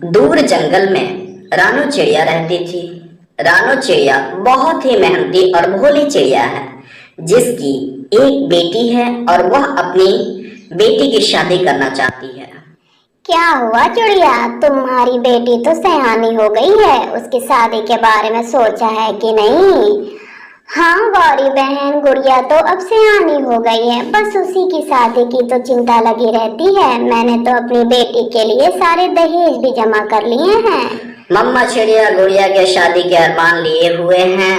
दूर जंगल में रानू चिड़िया रहती थी। रानू चिड़िया बहुत ही मेहनती और भोली चिड़िया है, जिसकी एक बेटी है और वह अपनी बेटी की शादी करना चाहती है। क्या हुआ चिड़िया, तुम्हारी बेटी तो सयानी हो गई है, उसकी शादी के बारे में सोचा है कि नहीं? हाँ गौरी बहन, गुड़िया तो अब सयानी हो गई है, बस उसी की शादी की तो चिंता लगी रहती है। मैंने तो अपनी बेटी के लिए सारे दहेज भी जमा कर लिए हैं। मम्मा चिड़िया गुड़िया के शादी के अरमान लिए हुए हैं।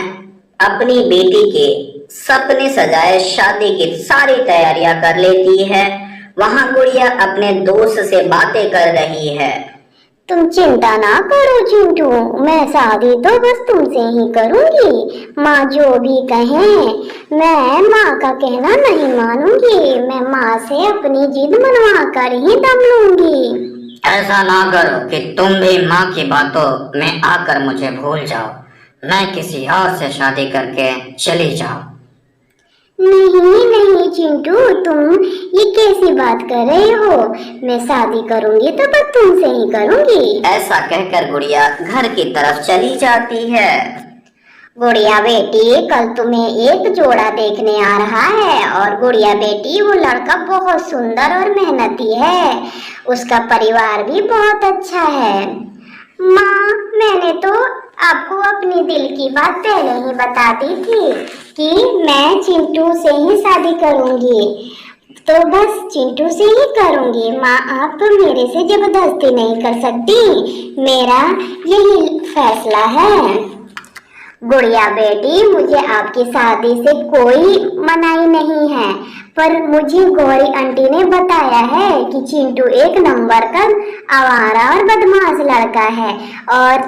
अपनी बेटी के सपने सजाए शादी की सारी तैयारियां कर लेती है। वहां गुड़िया अपने दोस्त से बातें कर रही है। तुम चिंता ना करो चिंटू, मैं शादी तो बस तुमसे ही करूंगी। माँ जो भी कहे, मैं माँ का कहना नहीं मानूंगी। मैं माँ से अपनी जिद मनवा कर ही दम लूंगी। ऐसा ना करो कि तुम भी माँ की बातों में आकर मुझे भूल जाओ, मैं किसी और से शादी करके चली जाओ। नहीं नहीं चिंटू, तुम ये कैसी बात कर रहे हो? मैं शादी करूंगी तो बस तुमसे ही करूंगी। ऐसा कहकर गुड़िया घर की तरफ चली जाती है। गुड़िया बेटी, कल तुम्हें एक जोड़ा देखने आ रहा है। और गुड़िया बेटी, वो लड़का बहुत सुंदर और मेहनती है, उसका परिवार भी बहुत अच्छा है। माँ, मैंने तो आपको अपनी दिल की बात पहले ही बता दी थी कि मैं चिंटू से ही शादी करूंगी, तो बस चिंटू से ही करूंगी। माँ, आप तो मेरे से जबरदस्ती नहीं कर सकती, मेरा यही फैसला है। गुड़िया बेटी, मुझे आपकी शादी से कोई मनाही नहीं है, पर मुझे गौरी आंटी ने बताया है कि चिंटू एक नंबर का आवारा और बदमाश लड़का है, और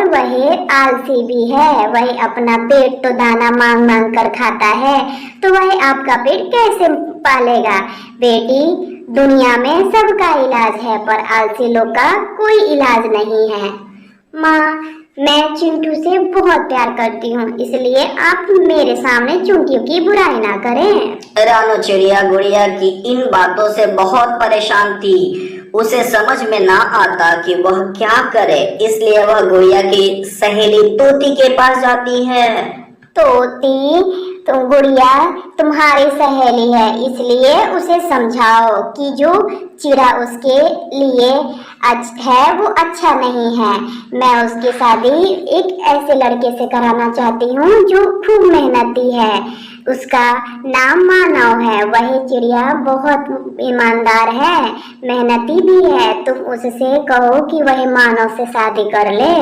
वह आलसी भी है। वह अपना पेट तो दाना मांग मांग कर खाता है, तो वह आपका पेट कैसे पालेगा? बेटी, दुनिया में सबका इलाज है, पर आलसी लोग का कोई इलाज नहीं है। माँ, मैं चिंटू से बहुत प्यार करती हूँ, इसलिए आप मेरे सामने चिंटू की बुराई ना करें। रानू चिड़िया गुड़िया की इन बातों से बहुत परेशान थी। उसे समझ में ना आता कि वह क्या करे, इसलिए वह गुड़िया की सहेली तोती के पास जाती है। तोती, तो गुड़िया तुम्हारी सहेली है, इसलिए उसे समझाओ कि जो चिड़ा उसके लिए है वो अच्छा नहीं है। मैं उसकी शादी एक ऐसे लड़के से कराना चाहती हूँ जो खूब मेहनती है, उसका नाम मानव है। वही चिड़िया बहुत ईमानदार है, मेहनती भी है। तुम उससे कहो कि वह मानव से शादी कर ले।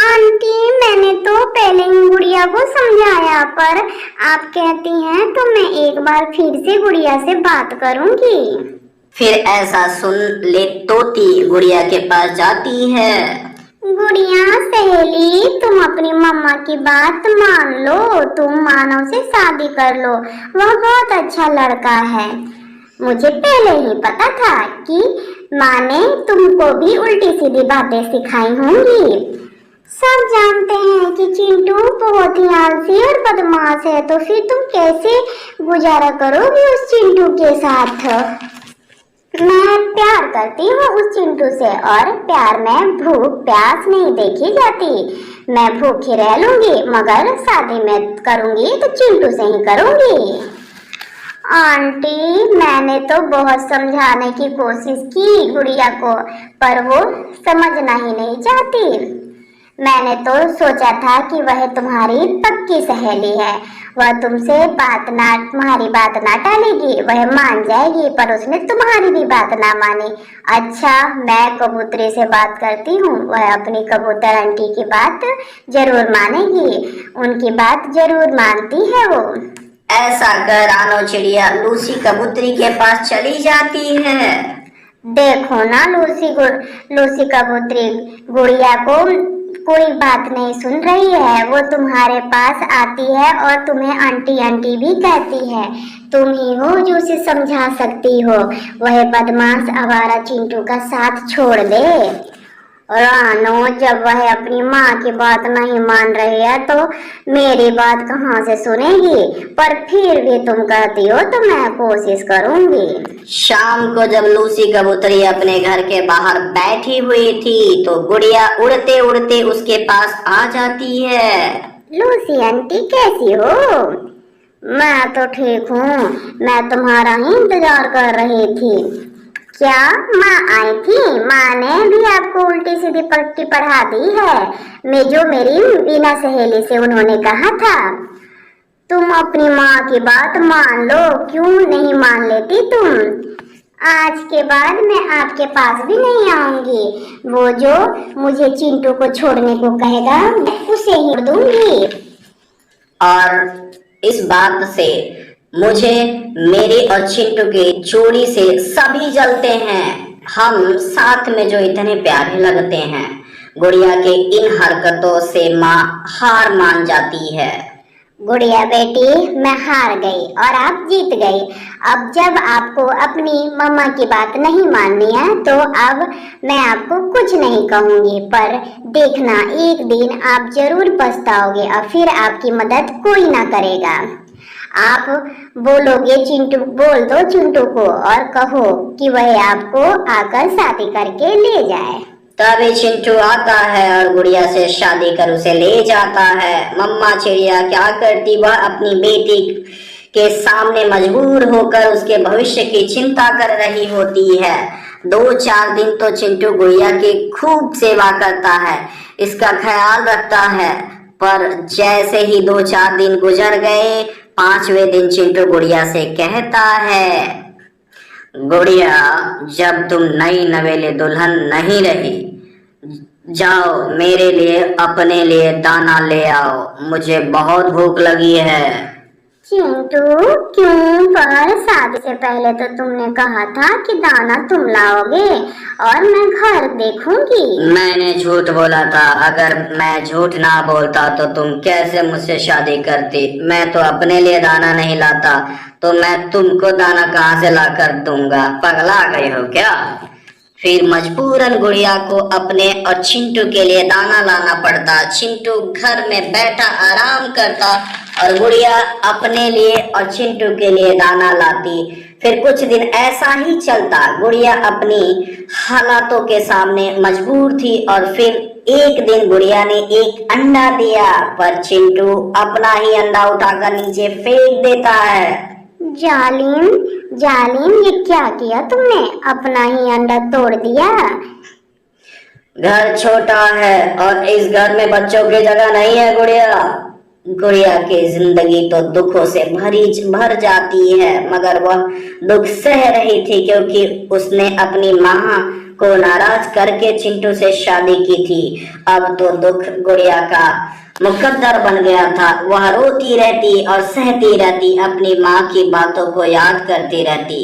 आंटी, मैंने तो पहले ही गुड़िया को समझाया, पर आप कहती हैं तो मैं एक बार फिर से गुड़िया से बात करूंगी। फिर ऐसा सुन ले तोती गुड़िया के पास जाती है। गुड़िया सहेली, तुम अपनी मम्मा की बात मान लो, तुम मानव से शादी कर लो, वह बहुत अच्छा लड़का है। मुझे पहले ही पता था कि माँ ने तुमको भी उल्टी सीधी बातें सिखाई होंगी। सब जानते हैं कि चिंटू बहुत ही आलसी और बदमाश है, तो फिर तुम कैसे गुजारा करोगे उस चिंटू के साथ? मैं प्यार करती हूँ उस चिंटू से, और प्यार में भूख प्यास नहीं देखी जाती। मैं भूखी रह लूंगी, मगर शादी में करूंगी तो चिंटू से ही करूंगी। आंटी, मैंने तो बहुत समझाने की कोशिश की गुड़िया को, पर वो समझना ही नहीं चाहती। मैंने तो सोचा था कि वह तुम्हारी पक्की सहेली है, वह तुमसे तुम्हारी बात ना टालेगी, वह मान जाएगी, पर उसने तुम्हारी भी बात ना मानी। अच्छा, मैं कबूतरी से बात करती हूँ, वह अपनी कबूतर आंटी की बात जरूर मानेगी, उनकी बात जरूर मानती है वो। ऐसा कर रानू चिड़िया लूसी कबूतरी के पास चली जाती है। देखो ना लूसी कबूतरी गुड़िया को कोई बात नहीं सुन रही है, वो तुम्हारे पास आती है और तुम्हें आंटी आंटी भी कहती है। तुम ही हो जो उसे समझा सकती हो, वह बदमाश आवारा चिंटू का साथ छोड़ दे। रानो, जब वह अपनी माँ की बात नहीं मान रही है तो मेरी बात कहाँ से सुनेगी? पर फिर भी तुम कहती हो तो मैं कोशिश करूंगी। शाम को जब लूसी कबूतरी अपने घर के बाहर बैठी हुई थी तो गुड़िया उड़ते उड़ते उसके पास आ जाती है। लूसी आंटी, कैसी हो? मैं तो ठीक हूँ, मैं तुम्हारा ही इंतजार कर रही थी। क्या माँ आई थी? माँ ने भी आपको उल्टी सीधी पट्टी पढ़ा दी है, मैं जो मेरी बिना सहेली से उन्होंने कहा था। तुम अपनी माँ की बात मान लो, क्यों नहीं मान लेती तुम? आज के बाद मैं आपके पास भी नहीं आऊंगी। वो जो मुझे चिंटू को छोड़ने को कहेगा मैं उसे ही छोड़ दूंगी। और इस बात से मुझे मेरी और चिंटू की जोड़ी से सभी जलते हैं। हम साथ में जो इतने प्यारे लगते हैं। गुड़िया के इन हरकतों से माँ हार मान जाती है। गुड़िया बेटी, मैं हार गई और आप जीत गई। अब जब आपको अपनी मम्मा की बात नहीं माननी है तो अब मैं आपको कुछ नहीं कहूंगी, पर देखना एक दिन आप जरूर पछताओगे और फिर आपकी मदद कोई ना करेगा। आप बोलोगे चिंटू, बोल दो चिंटू को और कहो कि वह आपको आकर शादी करके ले जाए। तभी चिंटू आता है और गुड़िया से शादी कर उसे ले जाता है। मम्मा चिड़िया क्या करती, वह अपनी बेटी के सामने मजबूर होकर उसके भविष्य की चिंता कर रही होती है। 2-4 दिन तो चिंटू गुड़िया की खूब सेवा करता है, इसका ख्याल रखता है। पर जैसे ही 2-4 दिन गुजर गए, 5वें दिन चिंटू गुड़िया से कहता है, गुड़िया, जब तुम नई नवेली दुल्हन नहीं रही, जाओ मेरे लिए अपने लिए दाना ले आओ, मुझे बहुत भूख लगी है। चिंटू, क्यों? पर शादी से पहले तो तुमने कहा था कि दाना तुम लाओगे और मैं घर देखूंगी। मैंने झूठ बोला था। अगर मैं झूठ ना बोलता तो तुम कैसे मुझसे शादी करती? मैं तो अपने लिए दाना नहीं लाता, तो मैं तुमको दाना कहाँ से ला कर दूंगा? पगला गई हो क्या? फिर मजबूरन गुड़िया को अपने और चिंटू के लिए दाना लाना पड़ता। चिंटू घर में बैठा आराम करता और गुड़िया अपने लिए और चिंटू के लिए दाना लाती। फिर कुछ दिन ऐसा ही चलता। गुड़िया अपनी हालातों के सामने मजबूर थी और फिर एक दिन गुड़िया ने एक अंडा दिया, पर चिंटू अपना ही अंडा उठाकर नीचे फेंक देता है। जालिम, जालिम, ये क्या किया तुमने? अपना ही अंडा तोड़ दिया। घर छोटा है और इस घर में बच्चों की जगह नहीं है गुड़िया। गुड़िया की जिंदगी तो दुखों से भर जाती है, मगर वह दुख सह रही थी क्योंकि उसने अपनी माँ को नाराज करके चिंटू से शादी की थी। अब तो दुख गुड़िया का मुकद्दर बन गया था। वह रोती रहती और सहती रहती, अपनी माँ की बातों को याद करती रहती।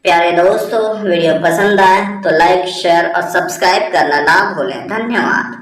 प्यारे दोस्तों, वीडियो पसंद आए तो लाइक, शेयर और सब्सक्राइब करना ना भूलें। धन्यवाद।